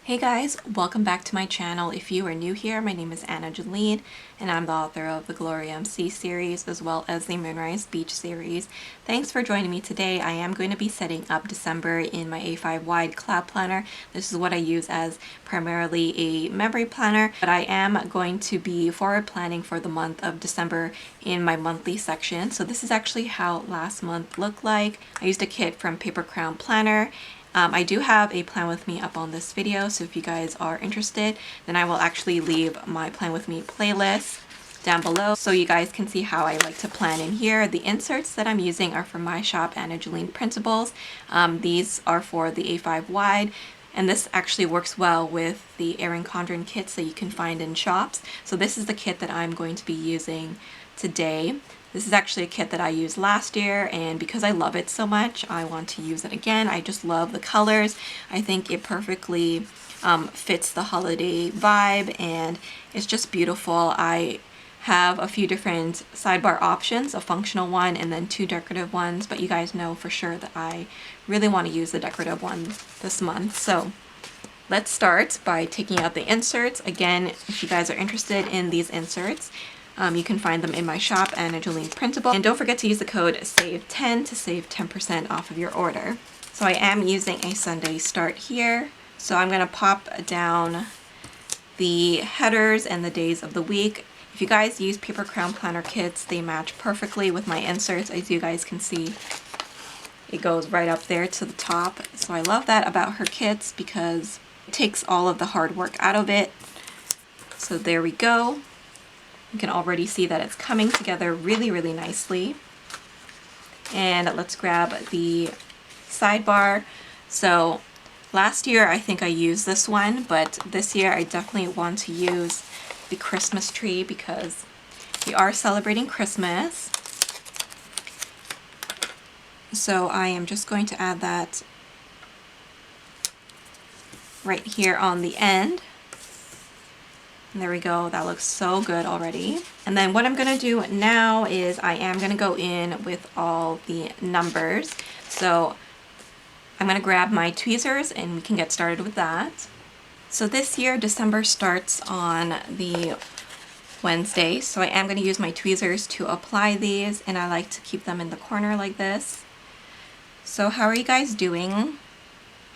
Hey guys, welcome back to my channel. If you are new here, my name is Jolene and I'm the author of the Glory MC series as well as the Moonrise Beach series. Thanks for joining me today. I am going to be setting up December in my A5 wide cloud planner. This is what I use as primarily a memory planner, but I am going to be forward planning for the month of December in my monthly section. So this is actually how last month looked like. I used a kit from Paper Crown Planner. I do have a plan with me up on this video, so if you guys are interested, then I will actually leave my plan with me playlist down below so you guys can see how I like to plan in here. The inserts that I'm using are from my shop, Jolene Printables. These are for the A5 wide, and this actually works well with the Erin Condren kits that you can find in shops. So this is the kit that I'm going to be using today. This is actually a kit that I used last year, and because I love it so much, I want to use it again. I just love the colors. I think it perfectly fits the holiday vibe, and it's just beautiful. I have a few different sidebar options, a functional one and then two decorative ones, but you guys know for sure that I really want to use the decorative one this month. So let's start by taking out the inserts. Again, if you guys are interested in these inserts, you can find them in my shop, Jolene Printable. And don't forget to use the code SAVE10 to save 10% off of your order. So I am using a Sunday start here. So I'm going to pop down the headers and the days of the week. If you guys use Paper Crown Planner kits, they match perfectly with my inserts. As you guys can see, it goes right up there to the top. So I love that about her kits because it takes all of the hard work out of it. So there we go. You can already see that it's coming together really, really nicely. And let's grab the sidebar. So last year I think I used this one, but this year I definitely want to use the Christmas tree because we are celebrating Christmas. So I am just going to add that right here on the end. And there we go, that looks so good already. And then what I'm gonna do now is I am gonna go in with all the numbers. So I'm gonna grab my tweezers and we can get started with that. So this year, December starts on the Wednesday. So I am gonna use my tweezers to apply these, and I like to keep them in the corner like this. So how are you guys doing?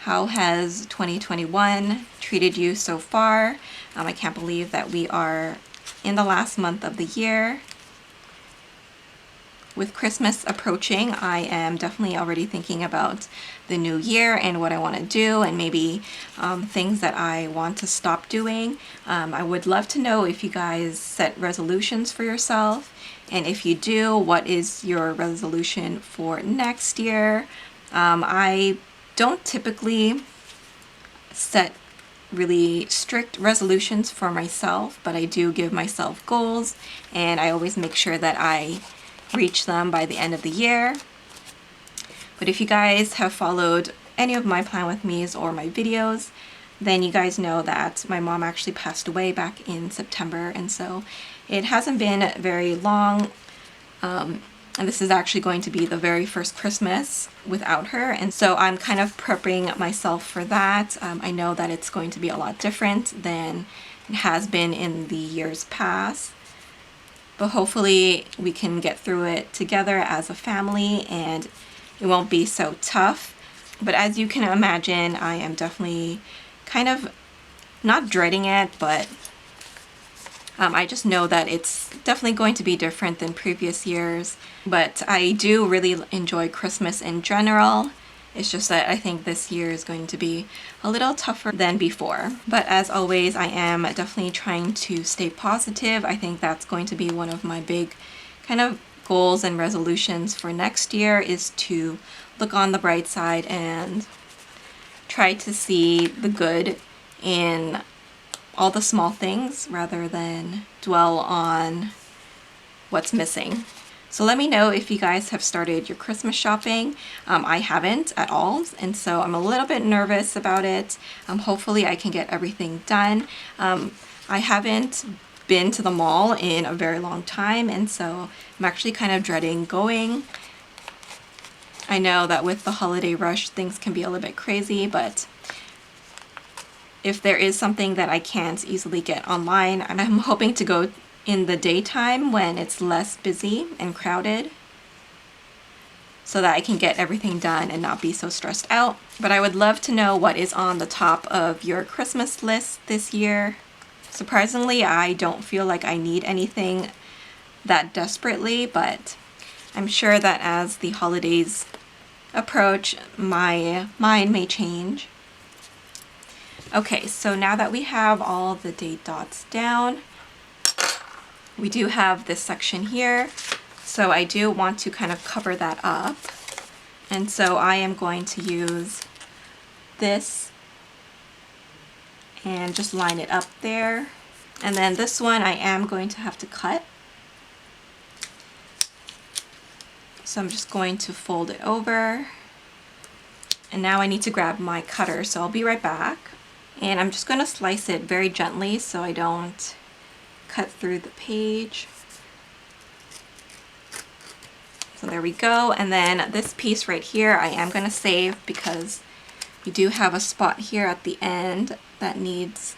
How has 2021 treated you so far? I can't believe that we are in the last month of the year. With Christmas approaching, I am definitely already thinking about the new year and what I want to do, and maybe things that I want to stop doing. I would love to know if you guys set resolutions for yourself, and if you do, what is your resolution for next year? I don't typically set really strict resolutions for myself, but I do give myself goals, and I always make sure that I reach them by the end of the year. But if you guys have followed any of my Plan With Me's or my videos, then you guys know that my mom actually passed away back in September, and so it hasn't been very long. And this is actually going to be the very first Christmas without her, and so I'm kind of prepping myself for that. I know that it's going to be a lot different than it has been in the years past, but hopefully we can get through it together as a family and it won't be so tough. But as you can imagine, I am definitely kind of not dreading it, but I just know that it's definitely going to be different than previous years, but I do really enjoy Christmas in general. It's just that I think this year is going to be a little tougher than before. But as always, I am definitely trying to stay positive. I think that's going to be one of my big kind of goals and resolutions for next year, is to look on the bright side and try to see the good in all the small things rather than dwell on what's missing. So let me know if you guys have started your Christmas shopping. I haven't at all, and so I'm a little bit nervous about it. Hopefully I can get everything done. I haven't been to the mall in a very long time, and so I'm actually kind of dreading going. I know that with the holiday rush things can be a little bit crazy, but if there is something that I can't easily get online, I'm hoping to go in the daytime when it's less busy and crowded, so that I can get everything done and not be so stressed out. But I would love to know what is on the top of your Christmas list this year. Surprisingly, I don't feel like I need anything that desperately, but I'm sure that as the holidays approach, my mind may change. Okay, so now that we have all the date dots down, we do have this section here. So I do want to kind of cover that up. And so I am going to use this and just line it up there. And then this one I am going to have to cut. So I'm just going to fold it over. And now I need to grab my cutter, so I'll be right back. And I'm just going to slice it very gently so I don't cut through the page. So there we go. And then this piece right here I am going to save because we do have a spot here at the end that needs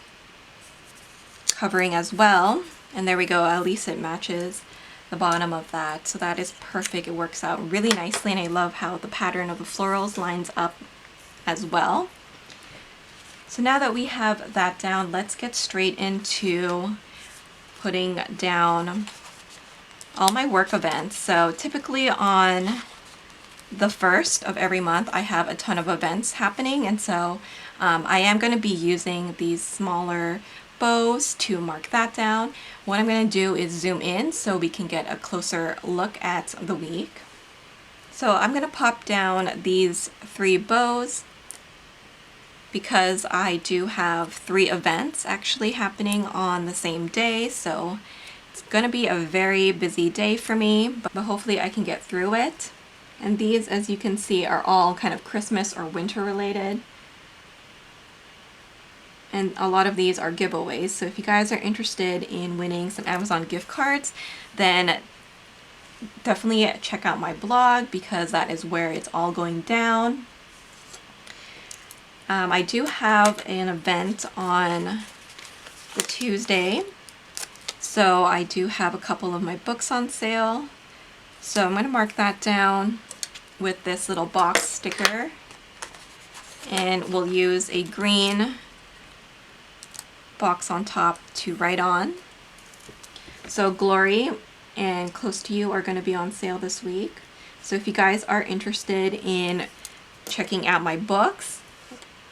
covering as well. And there we go, at least it matches the bottom of that. So that is perfect. It works out really nicely, and I love how the pattern of the florals lines up as well. So now that we have that down, let's get straight into putting down all my work events. So typically on the 1st of every month I have a ton of events happening, and so I am going to be using these smaller bows to mark that down. What I'm going to do is zoom in so we can get a closer look at the week. So I'm going to pop down these 3 bows because I do have 3 events actually happening on the same day, so it's going to be a very busy day for me, but hopefully I can get through it. And these, as you can see, are all kind of Christmas or winter related. And a lot of these are giveaways, so if you guys are interested in winning some Amazon gift cards, then definitely check out my blog because that is where it's all going down. I do have an event on the Tuesday, so I do have a couple of my books on sale. So I'm going to mark that down with this little box sticker, and we'll use a green box on top to write on. So Glory and Close to You are going to be on sale this week. So if you guys are interested in checking out my books,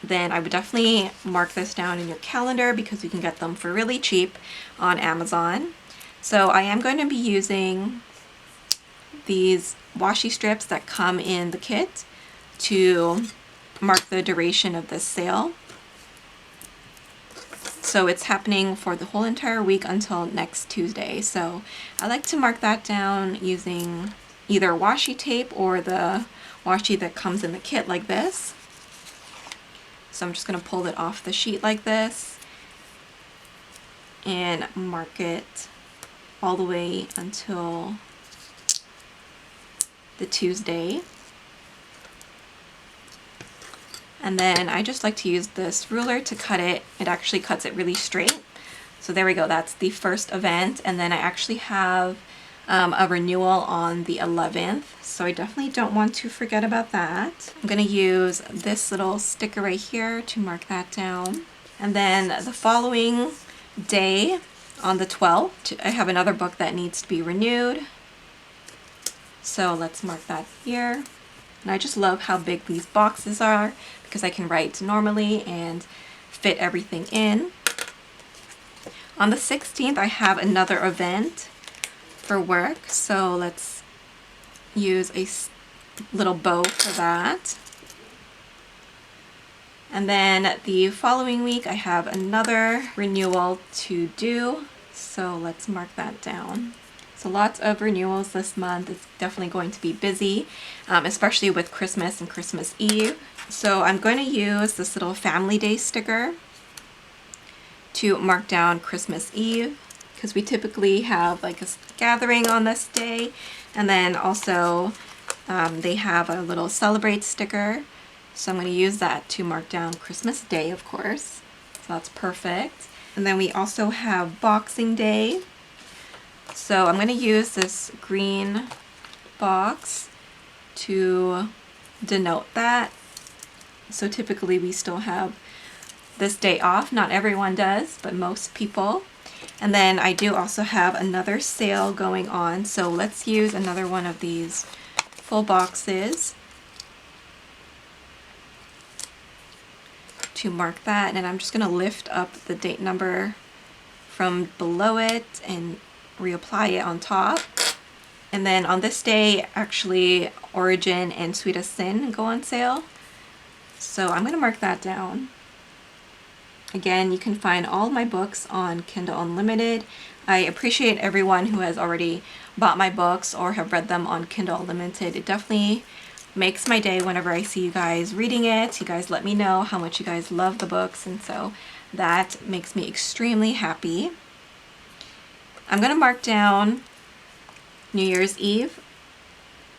then I would definitely mark this down in your calendar because you can get them for really cheap on Amazon. So I am going to be using these washi strips that come in the kit to mark the duration of this sale. So it's happening for the whole entire week until next Tuesday. So I like to mark that down using either washi tape or the washi that comes in the kit like this. So I'm just going to pull it off the sheet like this and mark it all the way until the Tuesday. And then I just like to use this ruler to cut it. It actually cuts it really straight. So there we go, that's the first event. And then I actually have a renewal on the 11th. So I definitely don't want to forget about that. I'm going to use this little sticker right here to mark that down. And then the following day, on the 12th, I have another book that needs to be renewed. So let's mark that here. And I just love how big these boxes are because I can write normally and fit everything in. On the 16th, I have another event for work. So let's use a little bow for that. And then the following week, I have another renewal to do. So let's mark that down. So lots of renewals this month. It's definitely going to be busy, especially with Christmas and Christmas Eve. So I'm going to use this little Family Day sticker to mark down Christmas Eve because we typically have like a gathering on this day. And then also they have a little Celebrate sticker. So I'm going to use that to mark down Christmas Day, of course. So that's perfect. And then we also have Boxing Day. So I'm going to use this green box to denote that. So typically we still have this day off. Not everyone does, but most people. And then I do also have another sale going on. So let's use another one of these full boxes to mark that. And I'm just going to lift up the date number from below it and reapply it on top. And then on this day, actually, Origin and Sweet as Sin go on sale. So I'm going to mark that down. Again, you can find all my books on Kindle Unlimited. I appreciate everyone who has already bought my books or have read them on Kindle Unlimited. It definitely makes my day whenever I see you guys reading it. You guys let me know how much you guys love the books, and so that makes me extremely happy. I'm going to mark down New Year's Eve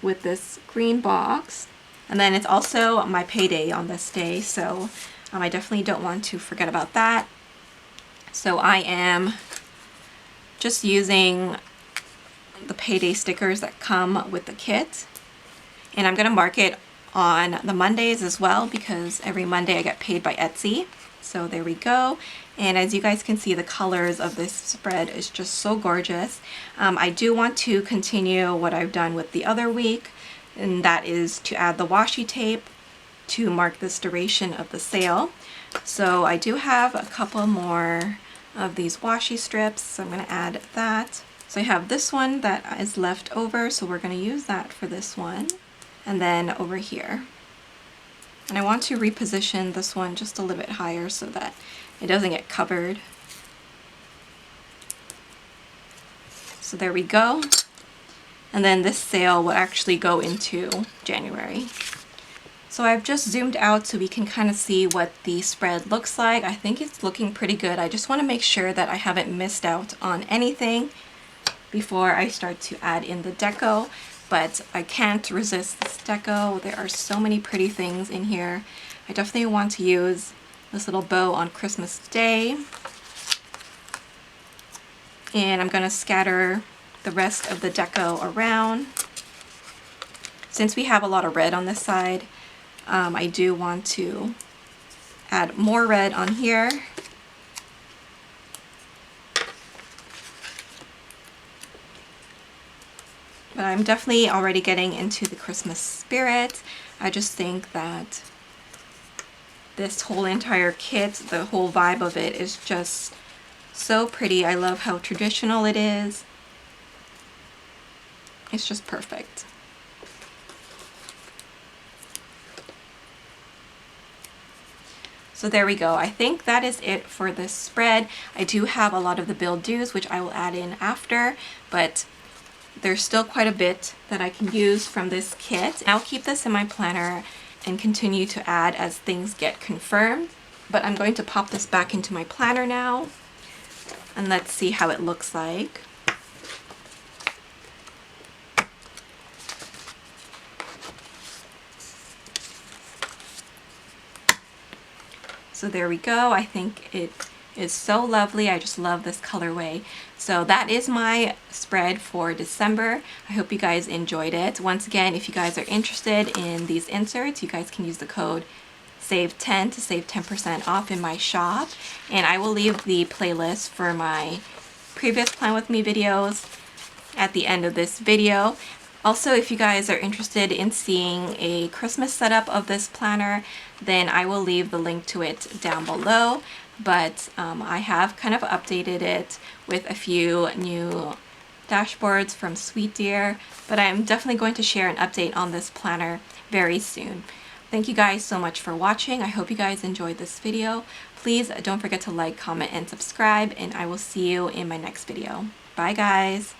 with this green box, and then it's also my payday on this day, so I definitely don't want to forget about that. So I am just using the payday stickers that come with the kit, and I'm going to mark it on the Mondays as well, because every Monday I get paid by Etsy. So there we go. And as you guys can see, the colors of this spread is just so gorgeous. I do want to continue what I've done with the other week, and that is to add the washi tape to mark this duration of the sale. So I do have a couple more of these washi strips, so I'm going to add that. So I have this one that is left over, so we're going to use that for this one. And then over here. And I want to reposition this one just a little bit higher so that it doesn't get covered. So there we go. And then this sale will actually go into January. So I've just zoomed out so we can kind of see what the spread looks like. I think it's looking pretty good. I just want to make sure that I haven't missed out on anything before I start to add in the deco. But I can't resist this deco. There are so many pretty things in here. I definitely want to use this little bow on Christmas Day. And I'm going to scatter the rest of the deco around. Since we have a lot of red on this side, I do want to add more red on here. But I'm definitely already getting into the Christmas spirit. I just think that this whole entire kit, the whole vibe of it is just so pretty. I love how traditional it is. It's just perfect. So there we go. I think that is it for this spread. I do have a lot of the build do's, which I will add in after, but there's still quite a bit that I can use from this kit. I'll keep this in my planner and continue to add as things get confirmed. But I'm going to pop this back into my planner now, and let's see how it looks like. So there we go. I think it is so lovely. I just love this colorway. So that is my spread for December. I hope you guys enjoyed it. Once again, if you guys are interested in these inserts, you guys can use the code SAVE10 to save 10% off in my shop. And I will leave the playlist for my previous Plan With Me videos at the end of this video. Also, if you guys are interested in seeing a Christmas setup of this planner, then I will leave the link to it down below. But I have kind of updated it with a few new dashboards from Sweet Dear, but I'm definitely going to share an update on this planner very soon. Thank you guys so much for watching. I hope you guys enjoyed this video. Please don't forget to like, comment, and subscribe, and I will see you in my next video. Bye guys!